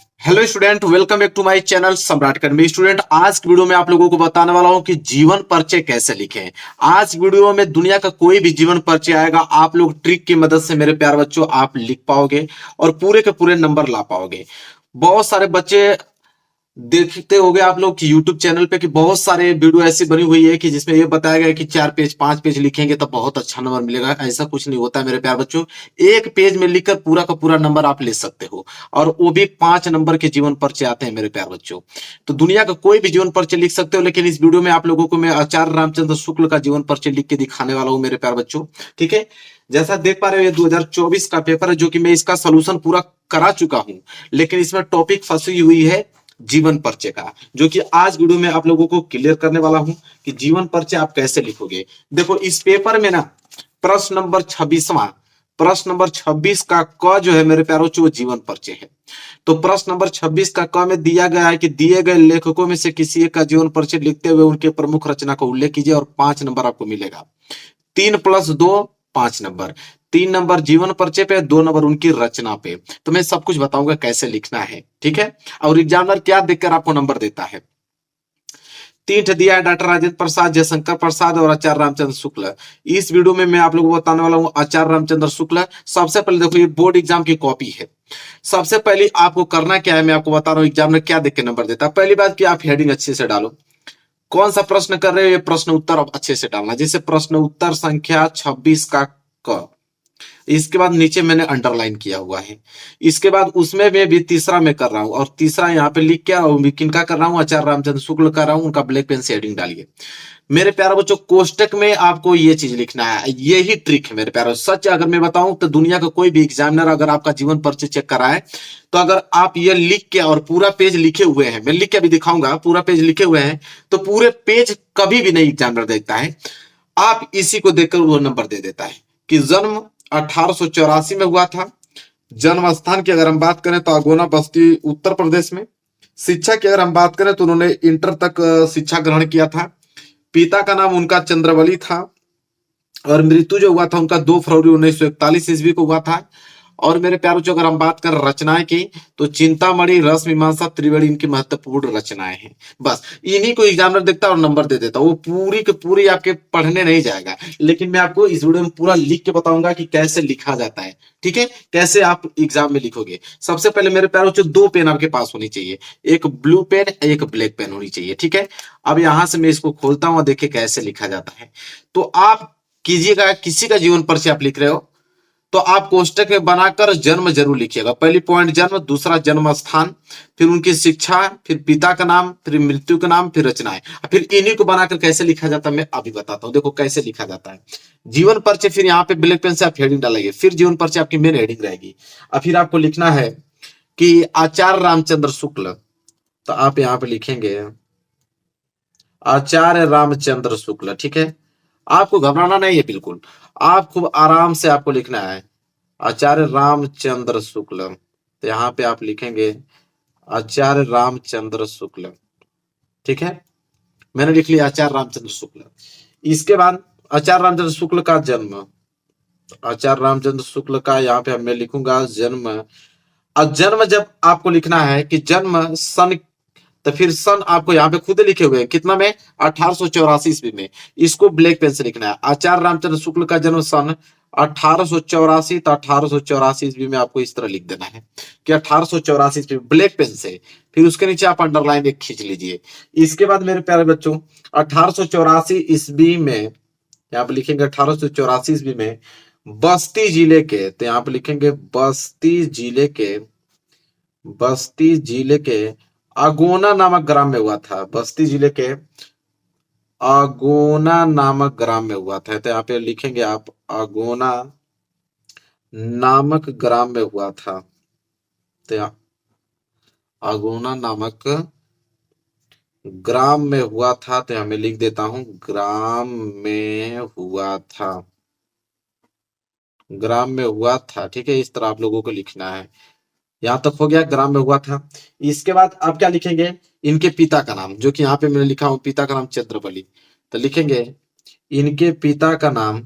Hello student, welcome back to my channel Samrat academy. Student, आज की video में आप लोगों को बताने वाला हूं कि जीवन परिचय कैसे लिखें। आज वीडियो में दुनिया का कोई भी जीवन परिचय आएगा, आप लोग ट्रिक की मदद से मेरे प्यारे बच्चों आप लिख पाओगे और पूरे के पूरे नंबर ला पाओगे। बहुत सारे बच्चे देखते होंगे आप लोग कि YouTube चैनल पे कि बहुत सारे वीडियो ऐसी बनी हुई है कि जिसमें ये बताया गया है कि 4 पेज 5 पेज लिखेंगे तो बहुत अच्छा नंबर मिलेगा। ऐसा कुछ नहीं होता है मेरे प्यारे बच्चों। एक पेज में लिखकर पूरा का पूरा नंबर आप ले सकते हो, और वो भी 5 नंबर के जीवन परिचय आते हैं मेरे प्यारे बच्चों। तो दुनिया का कोई भी जीवन परिचय लिख सकते हो, लेकिन इस वीडियो में आप लोगों को मैं आचार्य रामचंद्र शुक्ल का जीवन परिचय लिख के दिखाने वाला हूँ मेरे प्यारे बच्चों। ठीक है, जैसा देख पा रहे हो ये 2024 का पेपर है, जो कि मैं इसका सोल्यूशन पूरा करा चुका हूं, लेकिन इसमें टॉपिक फंसी हुई है जीवन परिचय का, जो कि आज वीडियो में आप लोगों को क्लियर करने वाला हूं कि जीवन परिचय आप कैसे लिखोगे। देखो, इस पेपर में ना प्रश्न नंबर 26वां, प्रश्न नंबर 26 का क जो है मेरे प्यारों वो जीवन परिचय है। तो प्रश्न नंबर 26 का क में दिया गया है कि दिए गए लेखकों में से किसी एक का जीवन परिचय लिखते हुए उनके प्रमुख रचना का उल्लेख कीजिए और 5 नंबर आपको मिलेगा। 3+2 5 नंबर, 3 नंबर जीवन परिचय पे, 2 नंबर उनकी रचना पे। तो मैं सब कुछ बताऊंगा कैसे लिखना है, ठीक है। और एग्जामिनर क्या देखकर आपको नंबर देता है। 3 दिया है डॉक्टर राजेंद्र प्रसाद, जयशंकर प्रसाद और आचार्य रामचंद्र शुक्ल। इस वीडियो में मैं आप लोगों को बताने वाला हूं आचार्य रामचंद्र शुक्ल। सबसे पहले देखो, ये बोर्ड एग्जाम की कॉपी है। सबसे पहले आपको करना क्या है, मैं आपको बता रहा हूं एग्जामिनर क्या देख के नंबर देता है। पहली बात कि आप हेडिंग अच्छे से डालो, कौन सा प्रश्न कर रहे हो ये प्रश्न उत्तर अब अच्छे से डालना। जैसे प्रश्न उत्तर संख्या 26 का क, इसके बाद नीचे मैंने अंडरलाइन किया हुआ है। इसके बाद उसमें मैं भी तीसरा में कर रहा हूं, और तीसरा यहाँ पे लिख के और किनका कर रहा हूं, आचार्य रामचंद्र शुक्ल कर रहा हूं, उनका ब्लैक पेन से हेडिंग डालिए। मेरे प्यारे बच्चों, कोष्टक में आपको ये चीज लिखना है, यही ट्रिक है मेरे प्यारे। सच अगर मैं बताऊं तो दुनिया का कोई भी एग्जामिनर अगर आपका जीवन परिचय चेक कराए, तो अगर आप ये लिख के और पूरा पेज लिखे हुए हैं, मैं लिख के अभी दिखाऊंगा, पूरा पेज लिखे हुए हैं, तो पूरे पेज कभी भी नहीं एग्जामिनर देखता है। आप इसी को देखकर वो नंबर दे देता है कि जन्म 1884 में हुआ था। जन्म स्थान की अगर हम बात करें तो अगोना बस्ती उत्तर प्रदेश में। शिक्षा की अगर हम बात करें तो उन्होंने इंटर तक शिक्षा ग्रहण किया था। पिता का नाम उनका चंद्रवली था, और मृत्यु जो हुआ था उनका 2 फरवरी 1941 ईस्वी को हुआ था। और मेरे प्यारों जो अगर हम बात करें रचनाएं की, तो चिंतामणि, रस मीमांसा, त्रिवेणी इनकी महत्वपूर्ण रचनाएं हैं। बस इन्हीं को एग्जामिनर देखता है और नंबर दे देता है। वो पूरी की पूरी आपके पढ़ने नहीं जाएगा, लेकिन मैं आपको इस वीडियो में पूरा लिख के बताऊंगा कि कैसे लिखा जाता है। ठीक है, कैसे आप एग्जाम में लिखोगे। सबसे पहले मेरे प्यारों 2 पेन आपके पास होनी चाहिए, एक ब्लू पेन एक ब्लैक पेन होनी चाहिए। ठीक है, अब यहां से मैं इसको खोलता हूं, देखिए कैसे लिखा जाता है। तो आप कीजिएगा, किसी का जीवन परिचय आप लिख रहे हो तो आप कोष्टक में बनाकर जन्म जरूर लिखिएगा। पहली पॉइंट जन्म, दूसरा जन्म स्थान, फिर उनकी शिक्षा, फिर पिता का नाम, फिर मृत्यु का नाम, फिर रचनाएं। फिर इन्हीं को बनाकर कैसे लिखा जाता है मैं अभी बताता हूं। देखो कैसे लिखा जाता है जीवन परिचय। फिर यहाँ पे ब्लैक पेन से आप हेडिंग डालेंगे, फिर जीवन परिचय आपकी मेन हेडिंग रहेगी। और फिर आपको लिखना है कि आचार्य रामचंद्र शुक्ल, तो आप यहाँ पे लिखेंगे आचार्य रामचंद्र शुक्ल। ठीक है, आपको घबराना नहीं है बिल्कुल, आप खूब आराम से आपको लिखना है आचार्य रामचंद्र शुक्ल। तो यहाँ पे आप लिखेंगे आचार्य रामचंद्र शुक्ल। ठीक है, मैंने लिख लिया आचार्य रामचंद्र शुक्ल। इसके बाद आचार्य रामचंद्र शुक्ल का जन्म, आचार्य रामचंद्र शुक्ल का यहाँ पे मैं लिखूंगा जन्म। और जन्म जब आपको लिखना है कि जन्म सन, तो फिर सन आपको यहाँ पे खुद लिखे हुए हैं कितना में, 1884 ईस्वी में। इसको ब्लैक पेन से लिखना है। आचार्य रामचंद्र शुक्ल का जन्म सन 1884, तो 1884 ईस्वी में आपको इस तरह लिख देना है कि 1884 ईस्वी ब्लैक पेन से। फिर उसके नीचे आप अंडरलाइन एक खींच लीजिए। इसके बाद मेरे प्यारे बच्चों 1884 ईस्वी में यहाँ पे लिखेंगे 1884 ईस्वी में बस्ती जिले के, तो यहाँ पे लिखेंगे बस्ती जिले के अगोना नामक ग्राम में हुआ था। बस्ती जिले के अगोना नामक ग्राम में हुआ था। तो यहाँ पे लिखेंगे आप अगोना नामक ग्राम में हुआ था। तो यहाँ अगोना नामक ग्राम में हुआ था, तो यहाँ मैं लिख देता हूं ग्राम में हुआ था, ग्राम में हुआ था। ठीक है, इस तरह आप लोगों को लिखना है। यहां तक हो गया, ग्राम में हुआ था। इसके बाद आप क्या लिखेंगे, इनके पिता का नाम, जो कि यहाँ पे मैंने लिखा हूं पिता का नाम चंद्रवली। तो लिखेंगे इनके पिता का नाम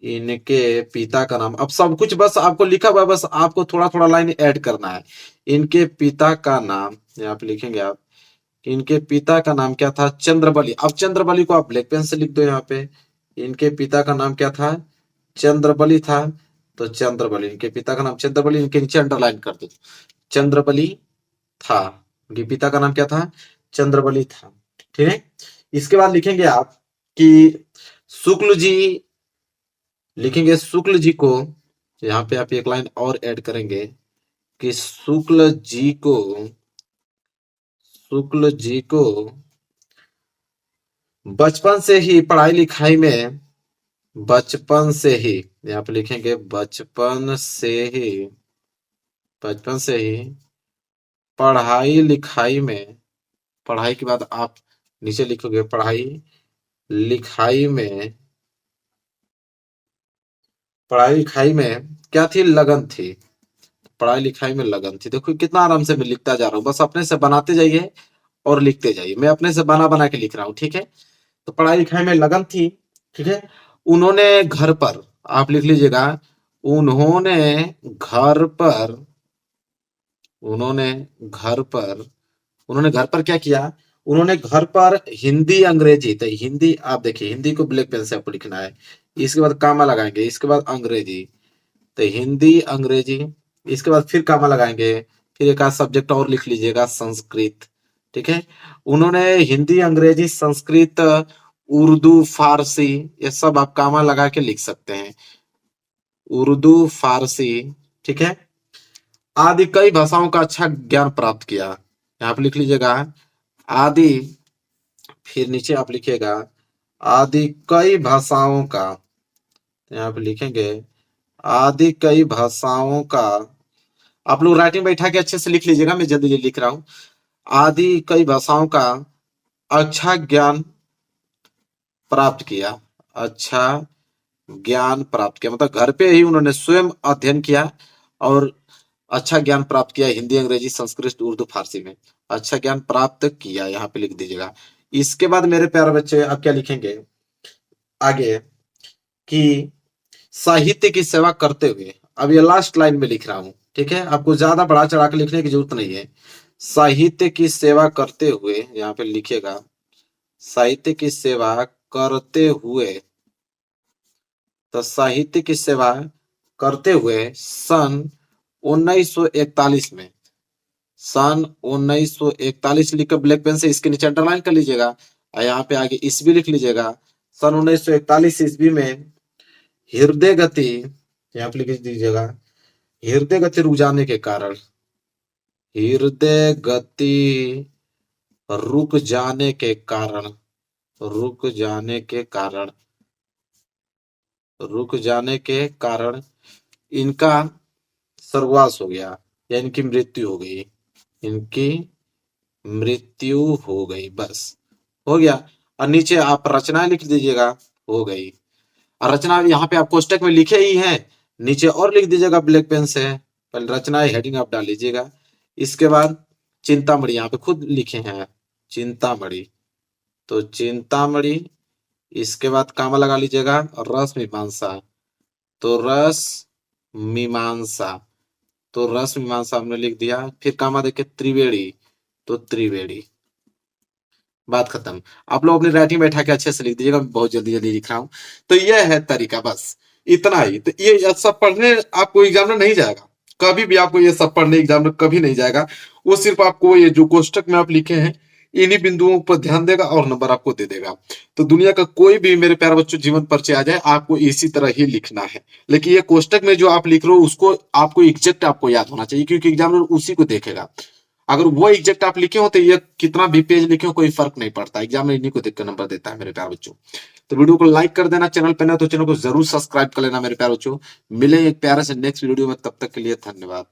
इनके पिता का नाम। अब सब कुछ बस आपको लिखा हुआ है, बस आपको थोड़ा थोड़ा लाइन ऐड करना है। इनके पिता का नाम, यहाँ पे लिखेंगे आप, इनके पिता का नाम क्या था? चंद्रबली। अब चंद्रबली को आप ब्लैक पेन से लिख दो यहाँ पे। इनके पिता का नाम क्या था? चंद्रबली था। तो चंद्रबली, इनके पिता का नाम चंद्रबली, इनके नीचे अंडरलाइन कर दो, चंद्रबली था। इनके पिता का नाम क्या था? चंद्रबली था। ठीक है। इसके बाद लिखेंगे आप कि शुक्ल जी, लिखेंगे शुक्ल जी को, यहाँ पे आप एक लाइन और ऐड करेंगे कि शुक्ल जी को बचपन से ही पढ़ाई लिखाई में, बचपन से ही, यहाँ पे लिखेंगे बचपन से ही पढ़ाई लिखाई में, पढ़ाई के बाद आप नीचे लिखोगे पढ़ाई लिखाई में, पढ़ाई लिखाई में क्या थी? लगन थी। पढ़ाई लिखाई में लगन थी। देखो कितना आराम से मैं लिखता जा रहा हूँ, बस अपने से बनाते जाइए और लिखते जाइए। मैं अपने से बना बना के लिख रहा हूँ। ठीक है। तो पढ़ाई लिखाई में लगन थी। ठीक है। उन्होंने घर पर, आप लिख लीजिएगा, उन्होंने घर पर, उन्होंने घर पर, उन्होंने घर पर क्या किया? उन्होंने घर पर हिंदी अंग्रेजी, तो हिंदी आप देखिए, हिंदी को ब्लैक पेन से आपको लिखना है, इसके बाद कामा लगाएंगे, इसके बाद अंग्रेजी, तो हिंदी अंग्रेजी, इसके बाद फिर कामा लगाएंगे, फिर एक आध सब्जेक्ट और लिख लीजिएगा, संस्कृत। ठीक है। उन्होंने हिंदी अंग्रेजी संस्कृत उर्दू फारसी, ये सब आप कामा लगा के लिख सकते हैं, उर्दू फारसी। ठीक है। आदि कई भाषाओं का अच्छा ज्ञान प्राप्त किया, यहाँ पे लिख लीजिएगा आदि, फिर नीचे आप लिखिएगा आदि कई भाषाओं का, यहाँ पे लिखेंगे आदि कई भाषाओं का। आप लोग राइटिंग बैठा के अच्छे से लिख लीजिएगा, मैं जल्दी जल्दी लिख रहा हूँ। आदि कई भाषाओं का अच्छा ज्ञान प्राप्त किया, अच्छा ज्ञान प्राप्त किया, मतलब घर पे ही उन्होंने स्वयं अध्ययन किया और अच्छा ज्ञान प्राप्त किया, हिंदी अंग्रेजी संस्कृत उर्दू फारसी में अच्छा ज्ञान प्राप्त किया, यहाँ पे लिख दीजिएगा। इसके बाद मेरे प्यारे बच्चे आप क्या लिखेंगे आगे कि साहित्य की सेवा करते हुए, अब ये लास्ट लाइन में लिख रहा हूं। ठीक है। आपको ज्यादा बढ़ा चढ़ा के लिखने की जरूरत नहीं है। साहित्य की सेवा करते हुए, यहाँ पे लिखिएगा साहित्य की सेवा करते हुए, तो साहित्य की सेवा करते हुए सन 1941 में, सन 1941 लिखकर ब्लैक पेन से इसके नीचे अंडरलाइन कर लीजिएगा, और यहाँ पे आगे ईस्वी लिख लीजिएगा। सन 1941 ईस्वी में हृदय गति, यहाँ पे लिख दीजिएगा हृदय गति रुक जाने के कारण, हृदय गति रुक जाने के कारण, रुक जाने के कारण, रुक जाने के कारण इनका सर्वनाश हो गया, या इनकी मृत्यु हो गई, इनकी मृत्यु हो गई, बस हो गया। और नीचे आप रचनाएं लिख दीजिएगा, हो गई। और रचना यहाँ पे आप कोष्टक में लिखे ही हैं, नीचे और लिख दीजिएगा ब्लैक पेन से, पहले रचनाएं हेडिंग आप डाल लीजिएगा। इसके बाद चिंतामणि, यहाँ पे खुद लिखे हैं चिंतामणि, तो चिंतामणि, इसके बाद कामा लगा लीजिएगा रस मीमांसा, तो रस मीमांसा, तो रस मीमांसा हमने लिख दिया। फिर कामा देखे त्रिवेणी, तो त्रिवेणी, बात खत्म। आप लोग अपनी राइटिंग बैठा के अच्छे से लिख दीजिएगा, मैं बहुत जल्दी जल्दी लिख रहा हूँ। तो यह है तरीका, बस इतना ही। तो ये सब पढ़ने आपको एग्जाम में नहीं जाएगा, कभी भी आपको ये सब पढ़ने एग्जाम में कभी नहीं जाएगा। वो सिर्फ आपको ये जो कोष्टक में आप लिखे हैं इन्हीं बिंदुओं पर ध्यान देगा और नंबर आपको दे देगा। तो दुनिया का कोई भी मेरे प्यारे बच्चों जीवन परिचय आ जाए, आपको इसी तरह ही लिखना है। लेकिन ये कोष्टक में जो आप लिख रहे हो उसको आपको एग्जैक्ट आपको याद होना चाहिए, क्योंकि एग्जामिनर उसी को देखेगा। अगर वो एग्जैक्ट आप लिखे हो तो ये कितना भी पेज लिखे हो कोई फर्क नहीं पड़ता, एग्जाम में इन्हीं को देखकर नंबर देता है मेरे प्यारे बच्चों। तो वीडियो को लाइक कर देना, चैनल पे ना तो चैनल को जरूर सब्सक्राइब कर लेना मेरे प्यारे बच्चों। मिले एक प्यारे से नेक्स्ट वीडियो में, तब तक के लिए धन्यवाद।